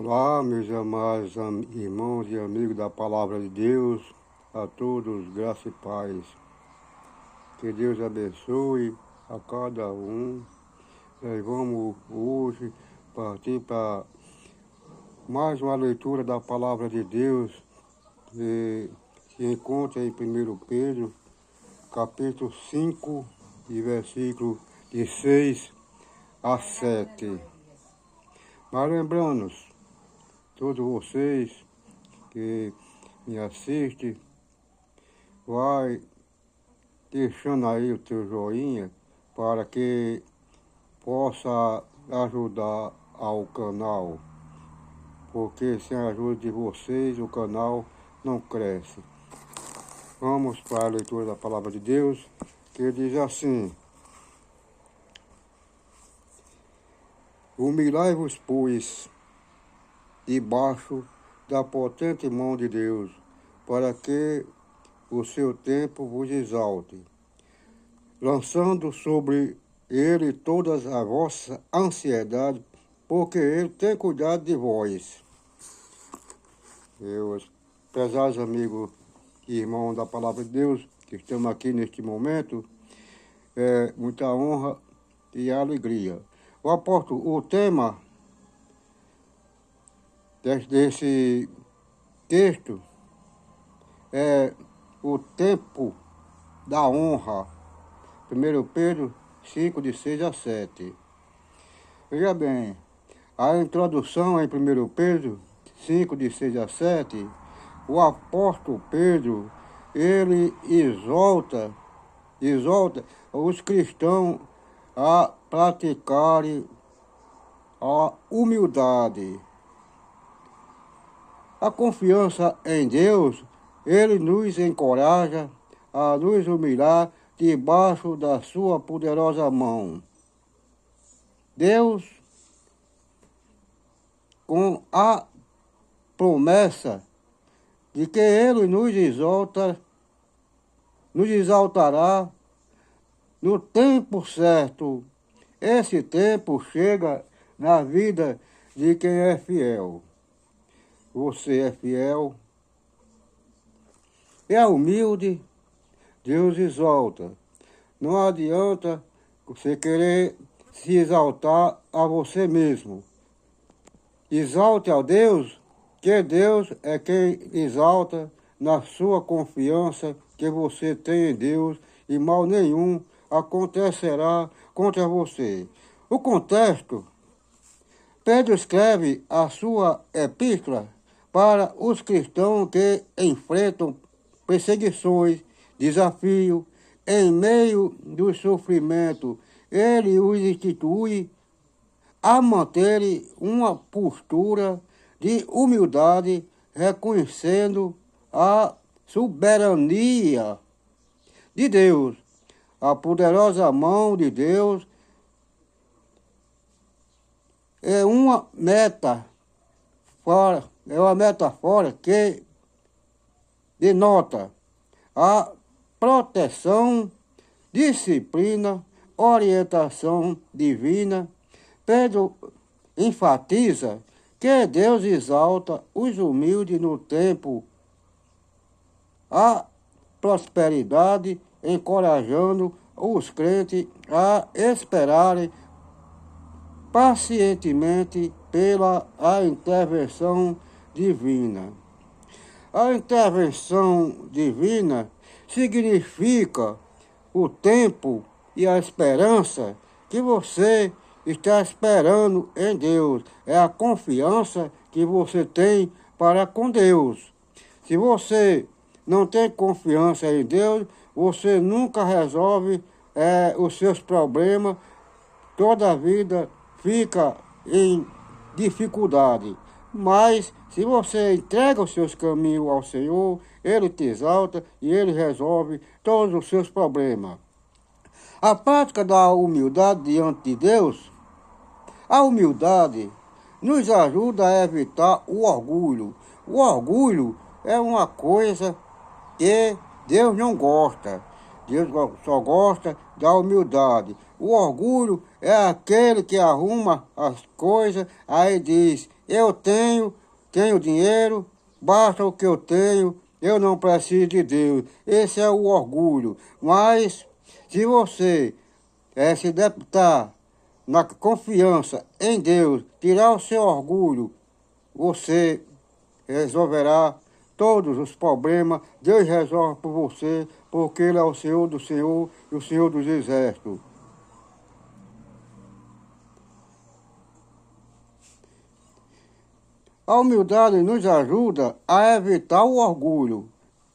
Olá, meus amados irmãos e amigos da Palavra de Deus, a todos, graça e paz. Que Deus abençoe a cada um. Nós vamos hoje partir para mais uma leitura da Palavra de Deus, que se encontra em 1 Pedro, capítulo 5, e versículo de 6 a 7. Mas lembrando, todos vocês que me assistem, vai deixando aí o teu joinha para que possa ajudar ao canal, porque sem a ajuda de vocês o canal não cresce. Vamos para a leitura da Palavra de Deus, que diz assim: Humilhai-vos, pois, debaixo da potente mão de Deus, para que o seu tempo vos exalte, lançando sobre ele todas as vossas ansiedades, porque ele tem cuidado de vós. Meus prezados amigos e irmãos da Palavra de Deus, que estamos aqui neste momento, é muita honra e alegria. O tema desse texto é o tempo da honra. 1 Pedro 5, de 6 a 7. Veja bem, a introdução em 1 Pedro 5, de 6 a 7, o apóstolo Pedro, ele exalta os cristãos a praticarem a humildade. A confiança em Deus, ele nos encoraja a nos humilhar debaixo da sua poderosa mão. Deus, com a promessa de que ele nos exaltará no tempo certo. Esse tempo chega na vida de quem é fiel. Você é fiel, é humilde, Deus exalta. Não adianta você querer se exaltar a você mesmo. Exalte a Deus, que Deus é quem exalta na sua confiança que você tem em Deus, e mal nenhum acontecerá contra você. O contexto: Pedro escreve a sua epístola para os cristãos que enfrentam perseguições, desafios, em meio do sofrimento. Ele os institui a manterem uma postura de humildade, reconhecendo a soberania de Deus. A poderosa mão de Deus é uma metáfora que denota a proteção, disciplina, orientação divina. Pedro enfatiza que Deus exalta os humildes no tempo, a prosperidade, encorajando os crentes a esperarem pacientemente pela intervenção divina. A intervenção divina significa o tempo e a esperança que você está esperando em Deus. É a confiança que você tem para com Deus. Se você não tem confiança em Deus, você nunca resolve os seus problemas. Toda a vida fica em dificuldade. Mas se você entrega os seus caminhos ao Senhor, Ele te exalta e Ele resolve todos os seus problemas. A prática da humildade diante de Deus, a humildade nos ajuda a evitar o orgulho. O orgulho é uma coisa que Deus não gosta. Deus só gosta da humildade. O orgulho é aquele que arruma as coisas, aí diz: eu tenho dinheiro, basta o que eu tenho, eu não preciso de Deus. Esse é o orgulho. Mas se você se deputar na confiança em Deus, tirar o seu orgulho, você resolverá todos os problemas. Deus resolve por você, porque Ele é o Senhor do Senhor e o Senhor dos Exércitos. A humildade nos ajuda a evitar o orgulho.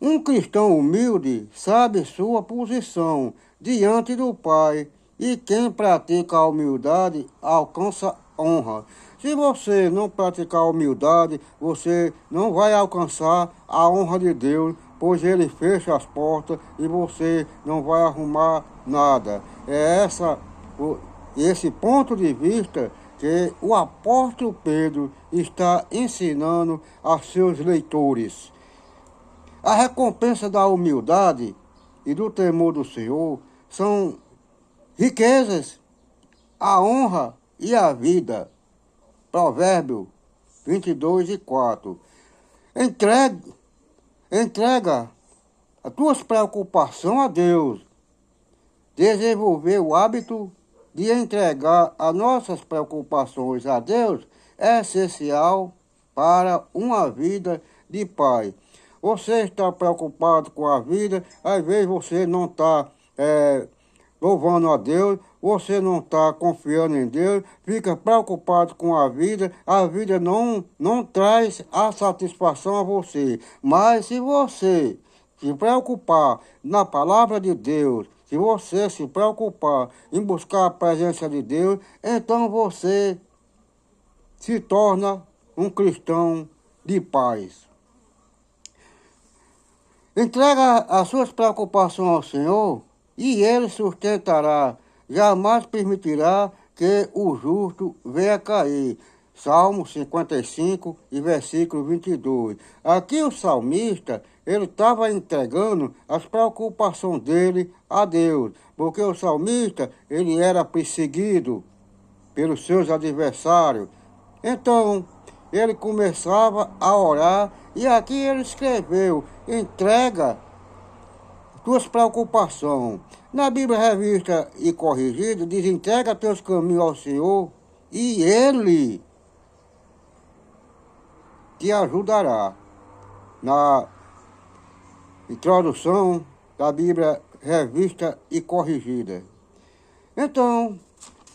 Um cristão humilde sabe sua posição diante do Pai, e quem pratica a humildade alcança honra. Se você não praticar a humildade, você não vai alcançar a honra de Deus, pois Ele fecha as portas e você não vai arrumar nada. É esse ponto de vista que o apóstolo Pedro está ensinando a seus leitores. A recompensa da humildade e do temor do Senhor são riquezas, a honra e a vida. Provérbio 22:4. Entrega as tuas preocupações a Deus. Desenvolver o hábito de entregar as nossas preocupações a Deus é essencial para uma vida de paz. Você está preocupado com a vida, às vezes você não está louvando a Deus, você não está confiando em Deus, fica preocupado com a vida não traz a satisfação a você. Mas se você se preocupar na palavra de Deus, se você se preocupar em buscar a presença de Deus, então você se torna um cristão de paz. Entrega as suas preocupações ao Senhor e Ele sustentará. Jamais permitirá que o justo venha cair. Salmo 55 e versículo 22. Aqui o salmista, ele estava entregando as preocupações dele a Deus, porque o salmista, ele era perseguido pelos seus adversários. Então, ele começava a orar e aqui ele escreveu: entrega tuas preocupações. Na Bíblia Revista e Corrigida diz: entrega teus caminhos ao Senhor e Ele te ajudará. Na introdução da Bíblia Revista e Corrigida. Então,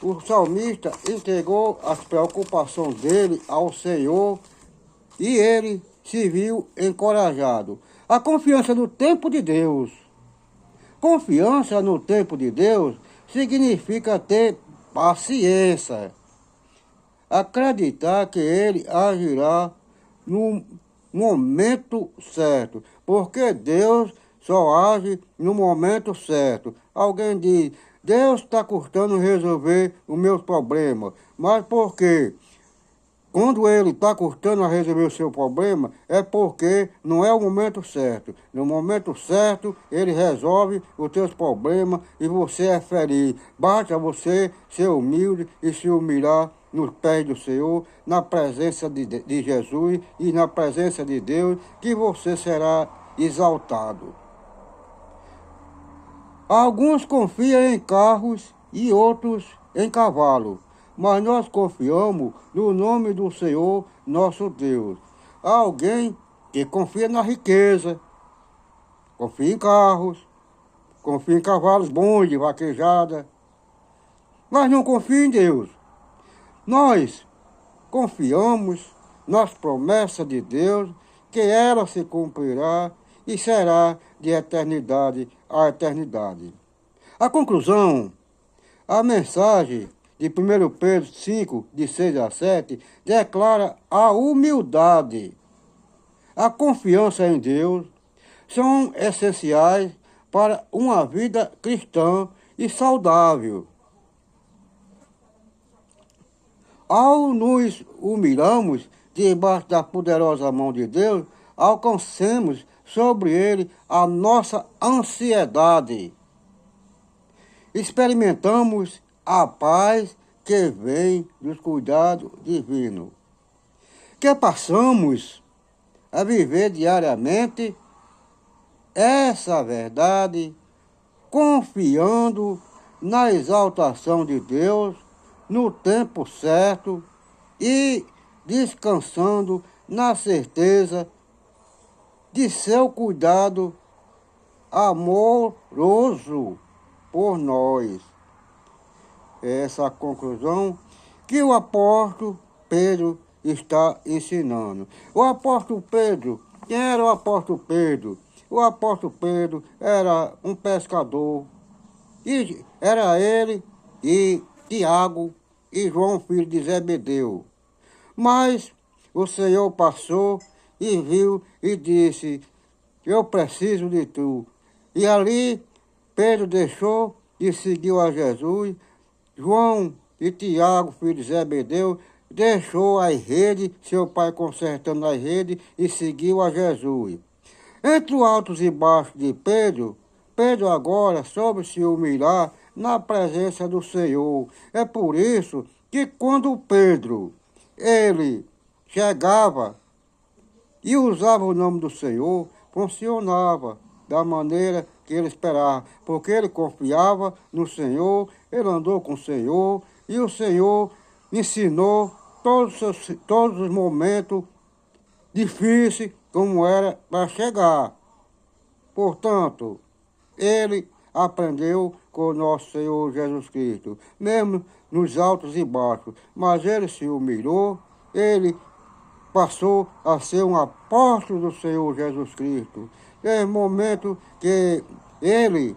o salmista entregou as preocupações dele ao Senhor e ele se viu encorajado. A confiança no tempo de Deus. Confiança no tempo de Deus significa ter paciência. Acreditar que Ele agirá no momento certo, porque Deus só age no momento certo. Alguém diz: Deus está custando resolver os meus problemas, mas por quê? Quando Ele está custando a resolver o seu problema, é porque não é o momento certo. No momento certo, Ele resolve os teus problemas e você é feliz. Basta você ser humilde e se humilhar nos pés do Senhor, na presença de Jesus e na presença de Deus, que você será exaltado. Alguns confiam em carros e outros em cavalos, mas nós confiamos no nome do Senhor, nosso Deus. Há alguém que confia na riqueza, confia em carros, confia em cavalos bons de vaquejada, mas não confia em Deus. Nós confiamos nas promessas de Deus, que ela se cumprirá e será de eternidade a eternidade. A conclusão, a mensagem de 1 Pedro 5, de 6 a 7, declara a humildade. A confiança em Deus são essenciais para uma vida cristã e saudável. Ao nos humilharmos debaixo da poderosa mão de Deus, alcancemos sobre Ele a nossa ansiedade. Experimentamos a paz que vem dos cuidados divinos. que passamos a viver diariamente essa verdade, confiando na exaltação de Deus no tempo certo e descansando na certeza de seu cuidado amoroso por nós. É essa a conclusão que o apóstolo Pedro está ensinando. O apóstolo Pedro, quem era o apóstolo Pedro? O apóstolo Pedro era um pescador, e era ele e Tiago e João, filho de Zebedeu. Mas o Senhor passou e viu e disse: eu preciso de tu. E ali Pedro deixou e seguiu a Jesus. João e Tiago, filho de Zebedeu, deixou as redes, seu pai consertando as redes, e seguiu a Jesus. Entre os altos e baixos de Pedro, Pedro agora soube se humilhar na presença do Senhor. É por isso que quando Pedro, ele chegava e usava o nome do Senhor, funcionava da maneira que ele esperava, porque ele confiava no Senhor, ele andou com o Senhor, e o Senhor ensinou todos os momentos difíceis como era para chegar. Portanto, ele aprendeu com o nosso Senhor Jesus Cristo, mesmo nos altos e baixos, mas ele se humilhou, ele passou a ser um apóstolo do Senhor Jesus Cristo. Teve momento que ele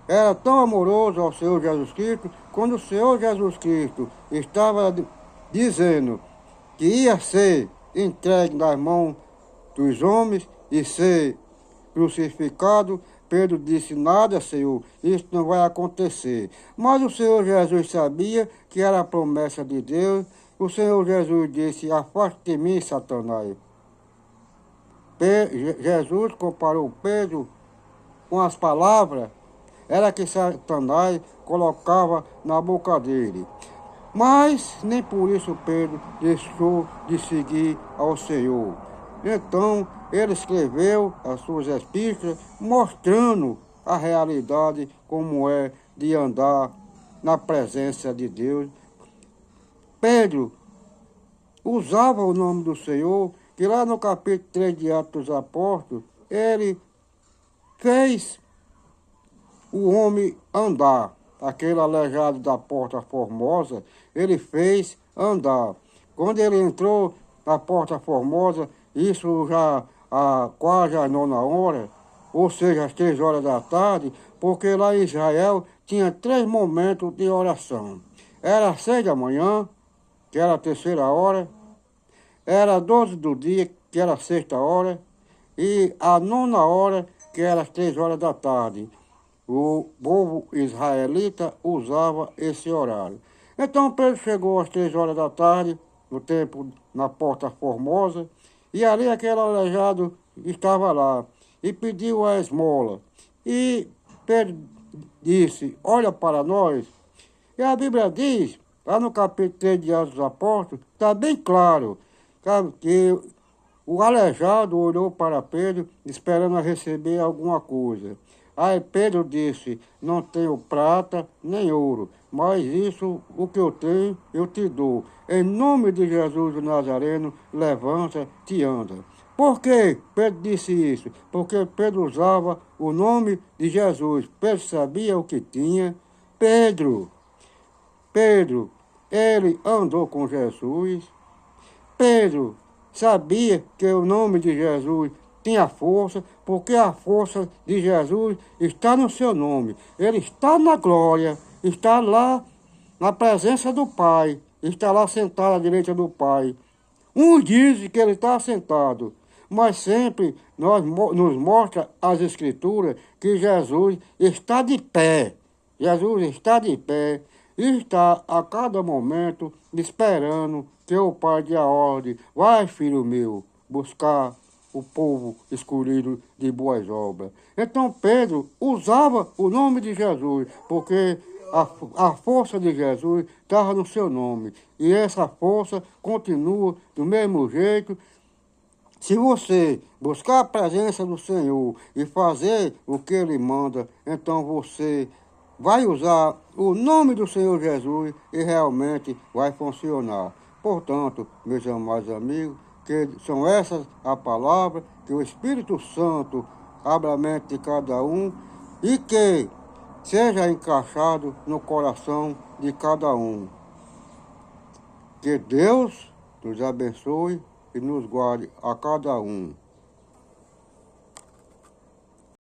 era tão amoroso ao Senhor Jesus Cristo, quando o Senhor Jesus Cristo estava dizendo que ia ser entregue nas mãos dos homens e ser crucificado, Pedro disse: nada, Senhor, isso não vai acontecer. Mas o Senhor Jesus sabia que era a promessa de Deus. O Senhor Jesus disse: afaste de mim, Satanás. Jesus comparou Pedro com as palavras, era que Satanás colocava na boca dele. Mas nem por isso Pedro deixou de seguir ao Senhor. Então ele escreveu as suas epístolas mostrando a realidade como é de andar na presença de Deus. Pedro usava o nome do Senhor, que lá no capítulo 3 de Atos dos Apóstolos, ele fez o homem andar. Aquele aleijado da Porta Formosa, ele fez andar. Quando ele entrou na Porta Formosa, isso já quase a 9h, ou seja, às 3 horas da tarde, porque lá em Israel tinha 3 momentos de oração. Era às 6 da manhã, que era a 3ª hora, era 12 do dia, que era a 6ª hora, e a 9ª hora, que era às 3 horas da tarde. O povo israelita usava esse horário. Então Pedro chegou às 3 horas da tarde, no tempo na Porta Formosa, e ali aquele aleijado estava lá, e pediu a esmola. E Pedro disse: olha para nós. E a Bíblia diz, lá no capítulo 3 de Atos dos Apóstolos, está bem claro, sabe, que o aleijado olhou para Pedro esperando a receber alguma coisa. Aí Pedro disse: não tenho prata nem ouro, mas isso, o que eu tenho, eu te dou. Em nome de Jesus o Nazareno, levanta-te e anda. Por que Pedro disse isso? Porque Pedro usava o nome de Jesus. Pedro sabia o que tinha. Pedro, ele andou com Jesus. Pedro sabia que o nome de Jesus tinha força, porque a força de Jesus está no seu nome. Ele está na glória, está lá na presença do Pai, está lá sentado à direita do Pai. Uns dizem que ele está sentado, mas sempre nos mostra as Escrituras que Jesus está de pé. Jesus está de pé e está a cada momento esperando que o Pai dê a ordem: vai, filho meu, buscar o povo escolhido de boas obras. Então Pedro usava o nome de Jesus, porque A força de Jesus estava no seu nome. E essa força continua do mesmo jeito. Se você buscar a presença do Senhor e fazer o que Ele manda, então você vai usar o nome do Senhor Jesus e realmente vai funcionar. Portanto, meus amados amigos, que são essas as palavras, que o Espírito Santo abra a mente de cada um e que seja encaixado no coração de cada um. Que Deus nos abençoe e nos guarde a cada um.